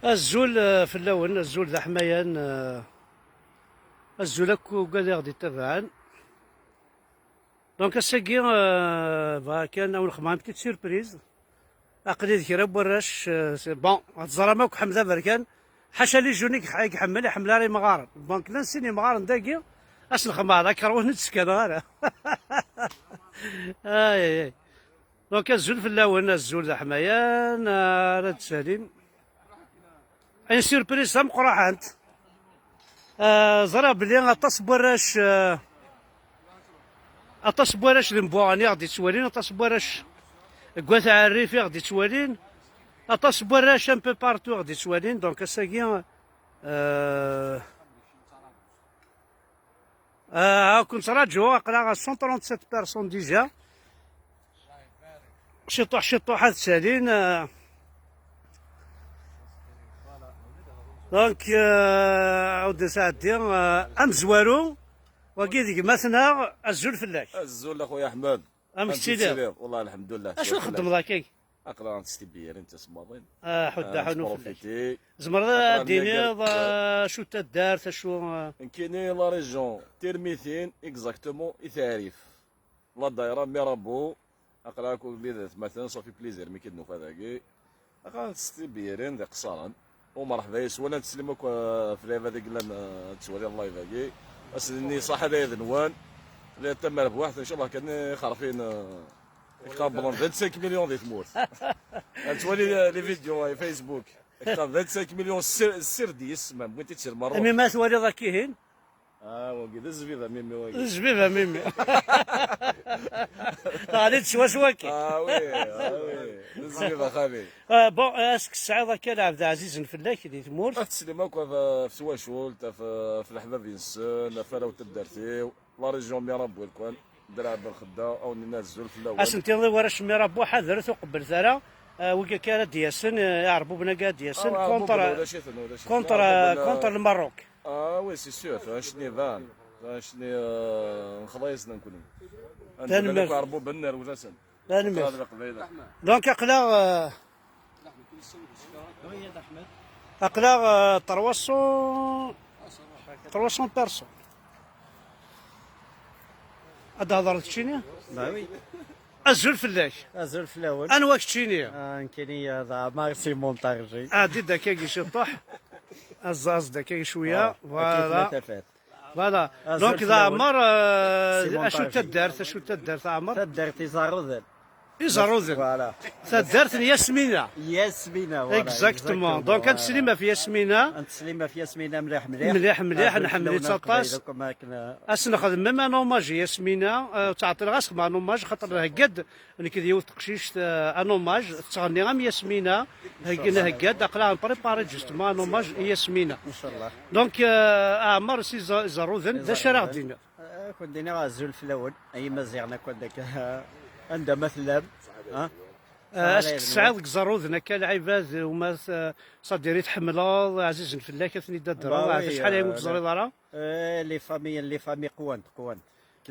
الزول في اللون الزول ذا حميان الزول اكو قال غادي تبعا دونك الساكي كان اول خدمه بتيت سيربريز عقلي ذكرى بوراش بون تزرى ماك حمزه بركان حاشا لي جونيك يحمل راه مغارن دونك لا نسيني مغارن داكي اش الخمار هاك روح نتسكن انا اي دونك الزول في اللون الزول ذا حميان راد سليم اي سيربريز تم قراحانت زرا بلي غطاس بوراش اطاس بوراش لمبوغاني غادي توالين اطاس بوراش كواث عريفي غادي توالين اطاس بوراش ان بو بارتو غادي توالين دونك اساكي كنت راجعو اقرا 137 بيرسون ديجا شطوحات سالين دونك عاود ساعدي امزوارو وكي ديك مثلا الزول فلاك الزول اخويا احمد امكتي والله الحمد لله اشنو خدم ذاك اقرا غنتستي بير انت سماضين حدا حنو بروفيتي زمر ديني شو تدار شو كاينين لا ريجون تيرميثين اكزاكتومون يتعرف لا دايره ميرابو اقرا كو بيدات مثلا صافي بليزير مي كيدنو فهذاكي اقرا تستي بيرين ذا قصارا ومرحبا يسوانا نتسلمك في اللايف هذاك لا تسوالي اللايف هاكي اسني صح هذا ذنوان اللي تم بواحد ان شاء الله كان خارفين يقابلون 25 مليون ديال تموت تولي لي فيديو فيسبوك 25 مليون سير ديس ما بغيتي تشير مره مي ما ثوالي ذاك هين وكي الزبيبه ميمي وكي الزبيبه ميمي غادي تسوا سواكي وي الزبيبه خالي بون اسك الساعه ذاك عبد العزيز الفلاك اللي تمور تسلمك في سواشول في الحباب ينسون في راو تدرتي لا ريجيون ميرابو الكوان دراب الخدا او ننزل في الاول اسنتي ورا ميرابو حذرت وقبل ثرى وكا كان دياسن يعرفوا بنا كاع دياسن كونتر المروك وي سي سيور شني فان شني خلايصنا نكونوا تنمر نعرفوا بالنار وجسن تنمر دونك اقلا 300 بيرسون هذا هضرت تشينيا؟ وي الزول فلاك ازول في الاول انا واك تشينيا كاين هذا مارسي مونتاجي دي داكا شطح الزاز داكا شويه فوالا فوالا دونك اذا عمر اشو تدارت عمر تدرتي زاروذل يزروذن فوالا تدارت ياسمينه ياسمينه اكزاكتومون دونك التسليمه في ياسمينه التسليمه في ياسمينه مليح مليح نحملي 19 نخدم ميم ان اوماج ياسمينه تعطي الغاس مع نوماج خاطر هكاد كي ديال تقشيش ان اوماج تغني غام ياسمينه هكذا هكاد اقلا بريباري جوستومون ان اوماج ياسمينه ان شاء الله دونك عمر سي زروذن ذا شارع دينا كون دينا غازول في الاول اي مزيغنا كون داك عندها مثلا اسك سعاد زروذنا كان عباد وما صدير يتحملوا عزيز الفلاك ثني دار شحال يموت زري دارا لي فامي قوانت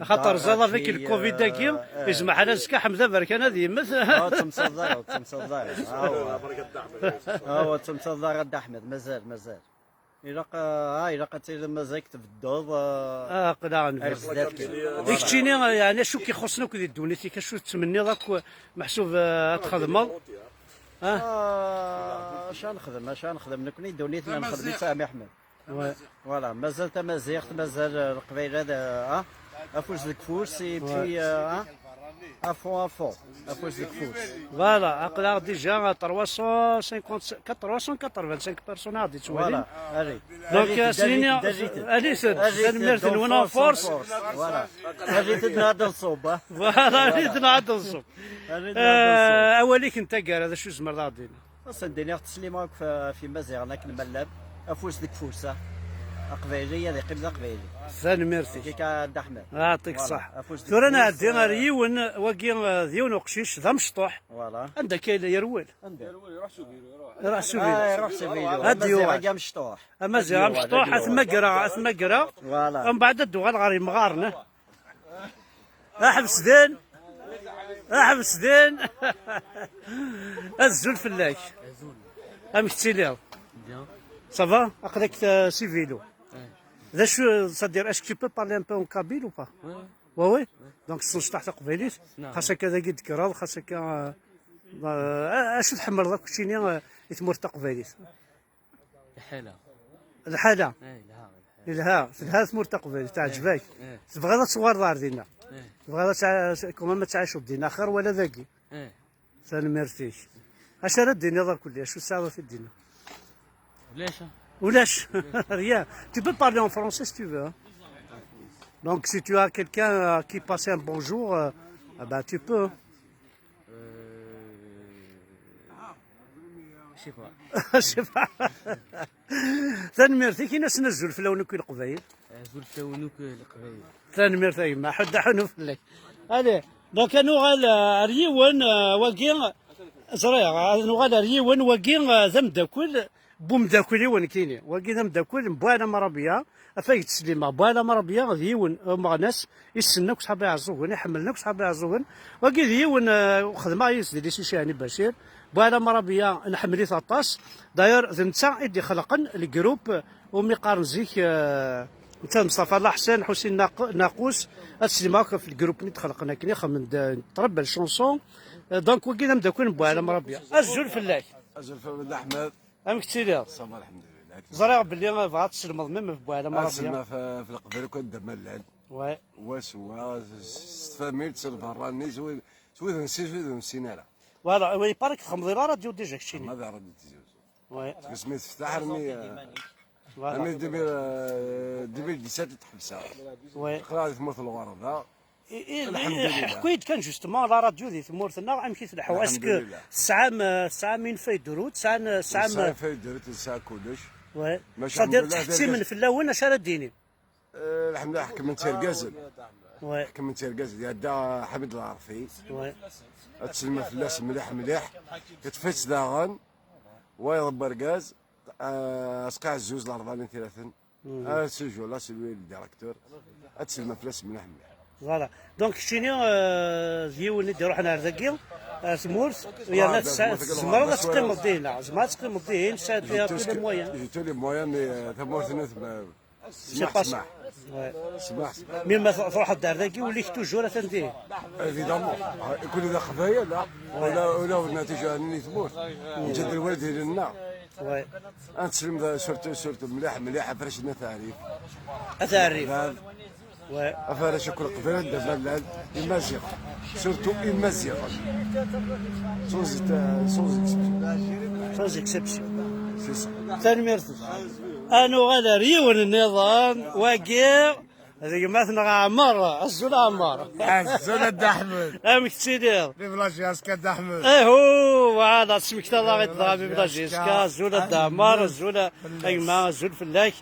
خاطر زاد ذاك الكوفيد داكي يسمح لنا زكا حمزه بركان هذه يمث تمصدر هو تمصدر عند احمد مازال إلا قتل مازال تبدو قدا ديك تشيني يعني شو كيخصنا كي دونيتي كشو تمني ذاك محسوب تخدم شنو نخدم نكوني دونيتنا نخدم سامي احمد فوالا مازال تمازيغت مازال القبيله هذا افوز الكفوس في افون افوز الكفوس فوالا عقلا ديجا 385 بيرسون غادي توالي دونك سنين اليس تنمرت الونا فورس فوالا غادي تنعاد الصوب فوالا غادي تنعاد الصوب اوليك انت كاع هذا شو زمر غادي صدقني تسليمك في مزيغنا كنملاب افوز الكفوس قبيليه اللي قبله قبيلي ثاني ميرسي كيك عند احمد يعطيك الصحة ثورة انا عندي غير يون واقي ديون وقشيش ذا مشطوح فوالا عندك كاين يروال روح سوفي هادي هو مشطوح اما زي مشطوح اثمقرا فوالا ومن بعد الدوغ الغريب مغارنه احبس دين الزول فلاك امشتي ليه Bien. Ça va هكذاك سي فيلو ذا شو صدير اش tu peux parler un peu en kabyle ou pas Ouais. ouais دونك الصوت تاع قبيليت نعم. خاصك هذا قد كراد خاصك اش تحمل ذاك الشيء يتمر تاع قبيليت الحالة. الحاله ايه الها تمر تاع قبيليت تعجبك ايه. تبغى لا تصور دار ديالنا ايه. تبغى لا كما ما تعيشوا بدينا اخر ولا ذاكي ايه. ثاني ميرتيش اش راه الدنيا دار كلها شو الساعه في الدنيا بلاش. Oulash, rien. Tu peux parler en français si tu veux. Hein. Donc si tu as quelqu'un qui passe un bonjour, bah tu peux. Je sais pas. Je sais pas. ثاني ميرتي كي ناس نزل في لونك القبيل. زول ونوك القبايل. ثاني ميرتي ما حد حنو في الليل. الي دونك انو غال ريون واقي زريع انو غال ريون واقي ذم داكل بومداكل يون كيني واقي ذم داكل بوانا مربيه افايت تسليمه بوانا مربيه ديون مغناس يسناك صحابي عزوغن يحملناك صحابي عزوغن واقي ديون خدمه يسدي لي شيشاني بشير بوانا مربيه نحملي 13 داير ذنتا يدي خلقن الجروب ومي قارن زيك انت مصطفى الله حسين حسين ناقوس السينما في الجروب اللي تخلقنا كني خمن تربى الشونسون دونك وكينا مداكون بوالا مربيه الزول فلاح اجل فهد احمد امك تسيلي صافا الحمد لله زرع باللي بغات تسلم ضمن في بوالا مربيه اسلم في القبيله كنت ملعب وي وسوا استفاميل تسلفراني سوي نسينا فوالا وي بارك خمضي لا راديو ديجا كشيني ماذا رد تزوج وي سميت فتح رمي فوالا دبل 17 تحبسها وي قرا في مثل الورده الحمد لله. حكيت كان جوستومون لا راديو دي ثمورتنا عم كيتلحوا الحمد اسكو لله. الساعه من فايدرو الساعه في درت الساعه كلش وي ماشي صدير الحمد لله تحتي من في الاول اش راه ديني الحمد لله حكم من تيركازل وي حكم من تيركازل يا دا حمد العرفي وي تسلم فلاس مليح كتفيت داغن ويض بركاز اسقع الزوز الاربعين ثلاثه سجو لا سلوي الديريكتور تسلم فلاس مليح فوالا دونك شنو ديوني ديرو حنا رداكيا ثمورت ويا ناس زمرة تقيم الدين زعما تقيم الدين ساعات فيها كل مويان جيتو لي مويان ثمورت سي با سماح مما تروح الدار ذاكي وليك توجور تنديه ايفيدامون يكون اذا خفايا لا ولا النتيجه انني تموت نجد الوالد لنا وي نتسلم سورت مليح فرشنا تعريف اثاريف وي افرش كل قبيله دابا المزيغ سورتو المزيغ سوز اكسبسيون سي سا ثاني ميرتو انو غادا ريون النظام واقير هذيك مثلا عمار الزول عمار الزول احمد امك تسيدير في بلاصه اسكا احمد ايه هو هذا سميك الله غير ضربي بلا جيسكا الزول الدعمار الزول ايما الزول فلاك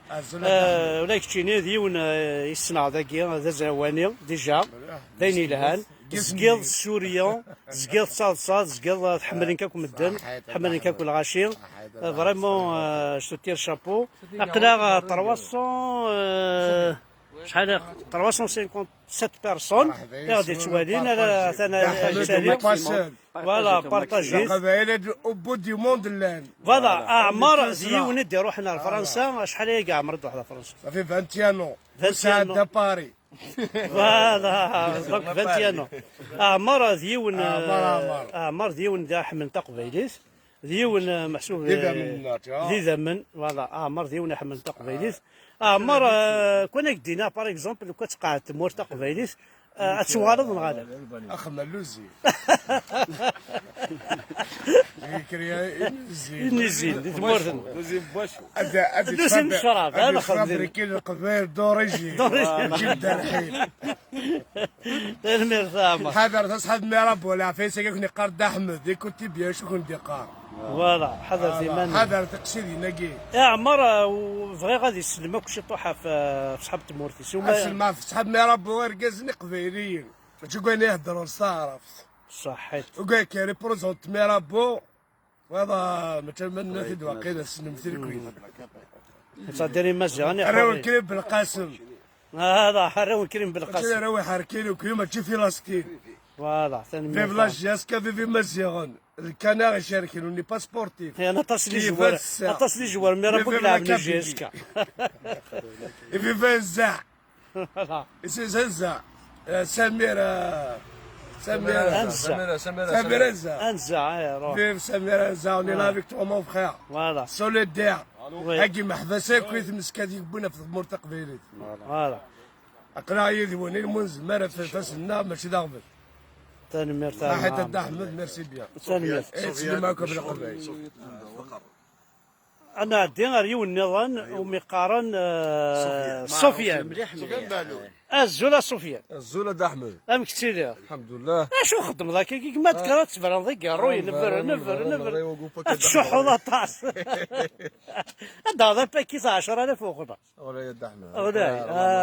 ولاك تشيني ديون يصنع ذاكي هذا زواني ديجا دايني الهان زقيض سوريا زقيض صلصه زقيض تحملين كاكم الدم تحملين كاكم الغاشي فريمون شتير شابو اقلا 300 شحال 357 بيرسون غادي توالين انا فوالا بارطاجي قبائل او دي موند الان فوالا اعمار ديوني ديرو حنا لفرنسا شحال هي كاع مرض واحد فرنسا في 21 ساعه دا باري فوالا دونك 21 اعمار ديون اعمار ديون دا حمل تقبيليس ديون محسوب ذي ذمن فوالا اعمار ديون حمل تقبيليس اعمار كون دينا باغ اكزومبل كون تقعد تمور تقبيليس اتشوارض نغادا اخ ملوزي نزيد تمورتن دوزي بواشو دوزي بالشراب هذا خذ كاين القبائل دوريجي جدا الحين المرثامة حضر تصحى ميراب ولا فيس يكون قرد احمد كنت بيا شو كنت دقار فوالا حضر ثمان حضر تقصيدي نقي يا عمر فغي غادي يسلمك شي طوحه في صحاب تمورتي اسلم في صحاب ميراب ورقزني قبيليين تقول يهضروا صارف صحيت وقال كي ريبروزونت ميرابو وهذا متمنى في دواقينا السنه مثل كوين تصدري مزيان راهو كريم بالقاسم هذا راهو كريم بالقاسم راهو حركيني وكيما تجي في لاستين فوالا في بلاش جاسكا في مزيان الكناري شاركين وني با سبورتيف انا تصلي كيف جوار الساعة؟ تصلي جوار مي راه كيف بك لعبنا الركب جيسكا في فزع زع سمير سمير زع انزع يا روح في سمير زع وني لافيك تو مون فخير فوالا سوليدير وي. هاكي محبسه كويس مسكادي بونا في مرتق بيريت فوالا اقرا يدي وني المنزل ما في فاسنا ماشي داغبل ثاني راحت مرتاح الدا احمد ميرسي بيان ثاني تسلم معكم بالقبائل انا عندي ريو النظام ومقارن سفيان مليح مليح الزولا سفيان الزولة دا احمد ام كثير الحمد لله اشو خدم ذاك كي ما تكرهت تبرا ذيك روي نفر تشح ولا طاس هذا باكيت 10000 فوق ولا يا دا احمد ولا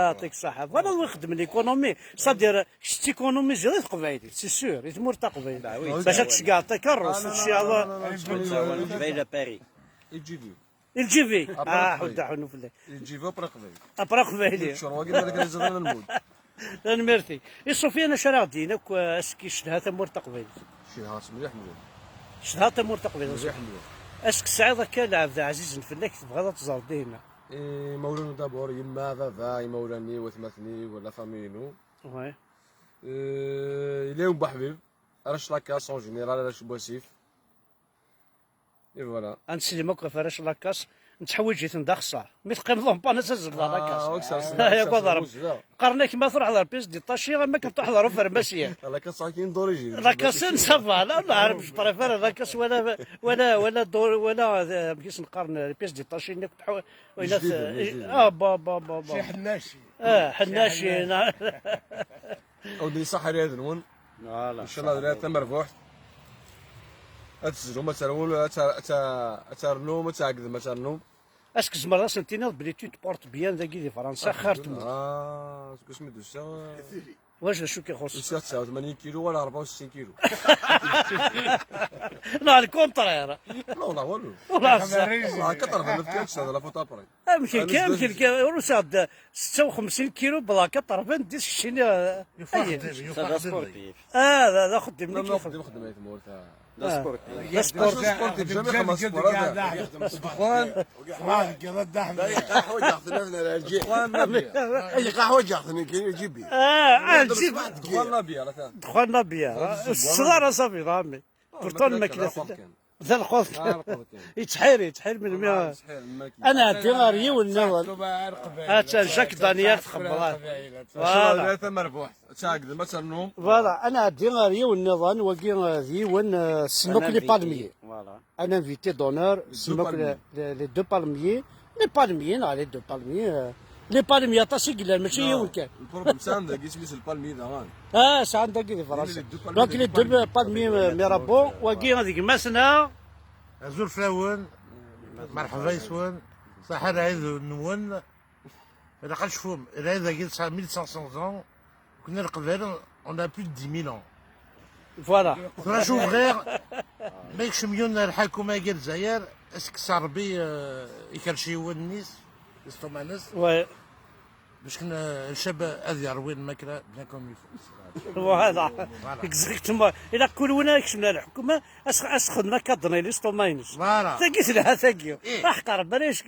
يعطيك الصحة وانا نخدم الايكونومي صدير شتي ايكونومي زيد قبايلي سي سور يتمر تقبايل باش تشقع تكرس ان شاء الله قبيله باري يجيبي الجي في حدا حنو في الليل يجيبي برا قبائل ابرا قبايلي شنو قلنا لك رزقنا المود انا ميرتي الصوفيان اش راه دينك اسكي شدها تمر تقبايل شي هاس مليح مليح شدها تمر تقبايل مليح مليح اسك سعيد هكا العبد عزيز نفلك تبغى تزار دينا مولانا دابور يما بابا مولاني وثمثني ولا فامينو وي اليوم بحبيب راش لاكاس اون جينيرال راش بوسيف اي فوالا نسلمك فراش لاكاس نتحوجي تندخصر مي تقيم لومبا نسزل لاكاس اكثر يا قدر قرنك ما تروح على بيس دي طاشي ما كنت تحضر فرماسيه لاكاس صاكين دوريجي لاكاس نصفى لا نعرف بريفير لاكاس ولا دور ولا بكيس نقارن بيس دي طاشي كنت ولا با شي حناشي حناشي ودي صحري هذا نون ان شاء الله درات مربوح اتسجلوا ما ترولوا ترنو ما تعقد ما ترنو اسك زمر سنتينا بلي تو تبورت بيان ذاكي دي فرنسا خير تموت كاش مدو الساعه واش شو كيخص 89 كيلو ولا 64 كيلو لا الكونترير لا والله والو والله كثر في الكاتش هذا لا فوت ابري يمكن روساد 56 كيلو بلا كطرفين ديس الشيني هذا سبورتيف هذا خدم لا لك خدمه يتمور لا سبورتيف لا سبورت سبورتيف جميع خمس اخوان واحد كذا دحم اي قهوه جاختنا الجي اي قهوه جاختنا كي يجيبي نجيب والله بيا لا دخلنا بيا الصغار صافي رامي بورتون الماكله ذا الخوف يتحير من 100 انا عندي غاري والنوال هات جاك دانيال تخبرات فوالا ثم مربوح تاقد ما ترنوم فوالا انا عندي غاري والنظام وكي ذي سموك لي بالميي فوالا انا انفيتي دونور سموك لي دو بالميي لي دو بالميي لي بالميي طاسي قلال ماشي يوم كان البروبليم ساند كيسميس البالمي دغان ساعات داكي فرنسا دونك لي دو بالميي ميرابو وكي هذيك مسنا زور فلاون مرحبا يسوان صحيح عيد نون انا قنشوفهم هذا كي 1500 ans كنا القبائل on a plus de 10 000 ans فوالا نشوف غير ما يكشميون الحكومه ديال الجزائر اسك صاربي يكرشيو الناس يسطو ناس وي باش كنا الشاب هذا يروي الماكله بيان كوم يفو وهذا اكزاكتومون الى كل ونا كشمنا الحكومه اسخدنا كادني لي ستوماينس فوالا تاكيت لها تاكيو احقر بلاش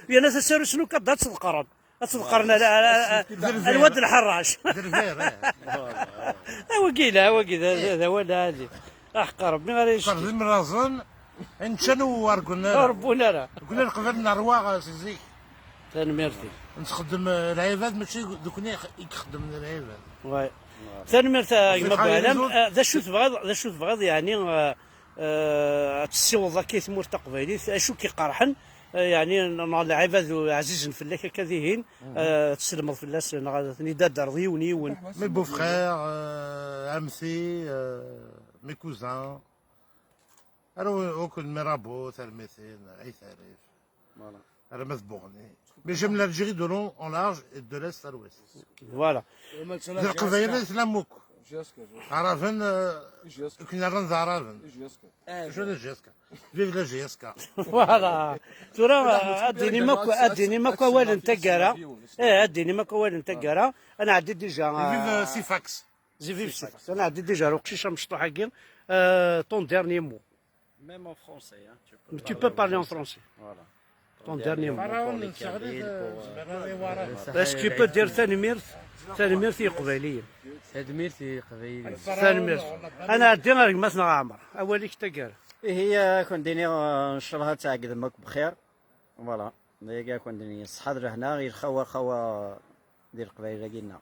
يا ناس سيروا شنو كدا تذكرن تذكرنا الواد الحراش وكيلا هذا ولا هذه احقر بني غير صار من رازن نشنور قلنا ربنا لا قلنا القبل نروى سيزي ثاني ميرتي نخدم العباد ماشي دوكني يخدم العباد وي ثاني ميرتي ما بعلم ذا شو تبغى يعني تسيوض كيف مرتقبيلي شو كيقرحن يعني العباد عزيز فلاك كذيهين تسلم في الناس نداد رضيوني مي بو فخير امسي مي كوزان انا وكل مرابو تلميذين اي تعريف فوالا انا مذبوغني مي جيم لالجيري دو لون اون لارج دو لاست ا لويست فوالا القبائل يسلموك عرفن كنا رنز عرفن شو جيسكا فيف لا جيسكا فوالا ترى اديني ماكو والو نتقرا اديني ماكو والو نتقرا انا عندي ديجا فيف سيفاكس زي فيف سيفاكس انا عندي ديجا وقشيشه مشطوحه كي ton dernier mot. Même en français. Hein, Tu peux parler en français. Voilà. Ton dernier mot. pour les Kabyles, Est-ce que tu peux dire تنميرتي قبيليا تدميرتي قبيلي تنميرتي انا عندنا رقمتنا عامر اوليك تقال هي كون ديني نشرها تاع قدمك بخير فوالا هي كون ديني الصحة هنا غير خوا ديال القبائل لقينا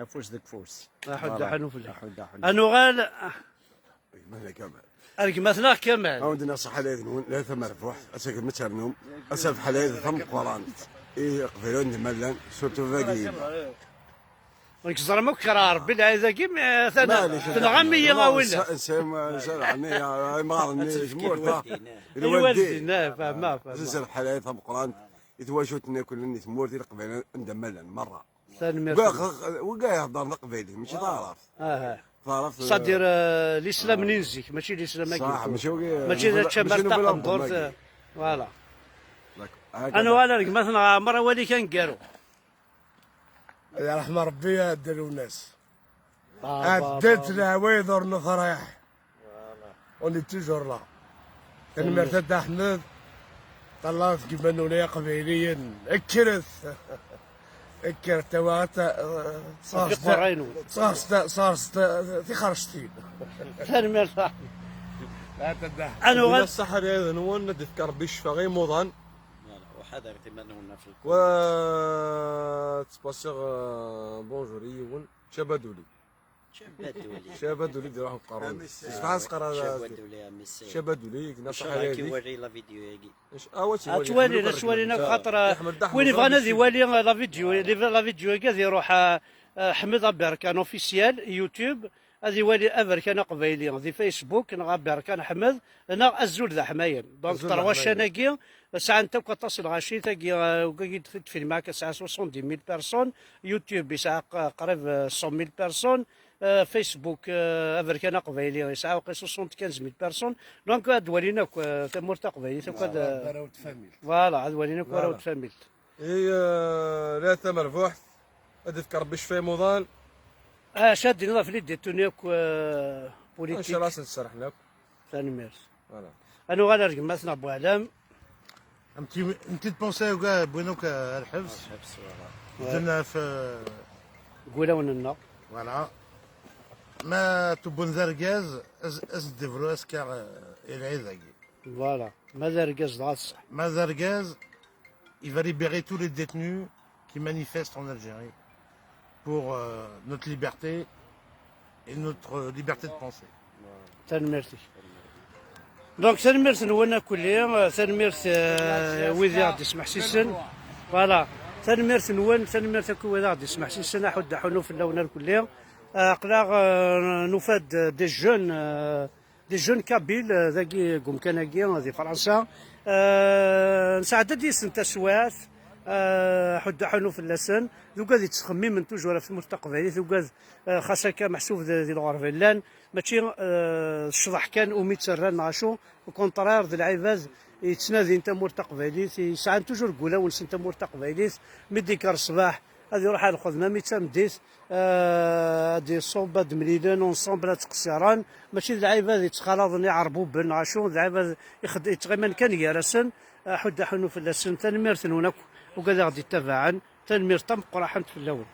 فوس ديك فوس حد حنو في الله حدا انو غال مهلا كمال رقمتنا كمال عندنا صحة لا ثم مرفوح أساك مترنوم أساف حلايد ثم قران إيه قبيلون ملان سورتو فاقيين ولك زرمك كرا ربي العايزة كيم تنغمي ولا سام عني مغرني جمهور الوالدين فاهمة زلزال حلايد ثم قران يتواجدنا كلنا ثمور ديال قبيلة عند ملان مرة تنميرتي وكاع يهضر قبيلي ماشي طرف طرف صدير الاسلام نينزيك ماشي الاسلام صح ماشي ذا تشمر تاع الدور فوالا انا رقمتنا عامر ولي كنقالو يا رحمة ربي أدلوا الناس أدتنا ويضر نفرح وني تجر لا كان مرتد أحمد طلعت كيما نولي قبيليا اكرت اكرت صارت في خرجتين تنميرتي لا تدح انا غال الصحة هذا هو نذكر بالشفا غير موضان وحدا تمنونا في و تباسيغ بونجور يون شبادولي شبادولي دي راهم قارون شحال قرا شبادولي كنا صحة هذه كيوري لا فيديو هاكي تولينا خاطر وين بغينا يولي لا فيديو كذا يروح حميد بركان اوفيسيال يوتيوب هذه يولي افركان قبيلي في فيسبوك نغا بركان حمد انا الزول ذا حماين دونك ترواش اناكي ساعه انت كتصل غاشي تاكي وكي تفيلم معاك ساعه 70000 بيرسون يوتيوب ساعه قريب 100000 بيرسون فيسبوك افركان قبيلي ساعه 75000 بيرسون دونك هاد ولينا تمور قبيلي فوالا هاد ولينا كوراوت فاميل هي لا ثمر فوح اذكر بالشفا موضان شادي الله في اليد تونيك ان بوليتيك شاء الله سنسرح لك ثاني ميرس فوالا انا غالا رقمتنا ابو علام Un petit, une petite pensée au gars, Bueno, à Al-Hibs. Voilà. قولا وننا Voilà. ما تبون زرقاز از ديفرو اسكار العيذاقي. فوالا ماذا رقص دغا الصح ما زرقاز il va libérer tous les détenus qui manifestent en Algérie pour notre liberté et notre liberté de penser. تنميرتي دونك تنميرت نوانا كليا تنميرت ويدي غادي يسمح سيسن فوالا تنميرت نوان تنميرت ويدي غادي يسمح سيسن حد حنو في اللون الكليا قلاغ نفاد دي جون كابيل ذاكي قوم كناكي هذه فرنسا نساعد ديس نتا سوات حد حنو في اللسان ذوك غادي تخمم من توجور في المستقبل ذوك خاصك محسوب ذي الغرفه لان ماشي الشضح كان وميتسران عاشو وكونترير ذي العباد يتنادي انت مرتقباليت يسعى توجور قولا ونس انت مرتقباليت مديكار الصباح هذه يروح على الخدمه ميتا مديت هذه صوبه دمليلان ونصومبلا تقصيران ماشي العباد يتخلطني عربو بن عاشو العباد يتغيمن كان يارسن حد حنو في اللسن تنميرتن هناك وكذا غادي يتبعن تنمير طمق راح في اللون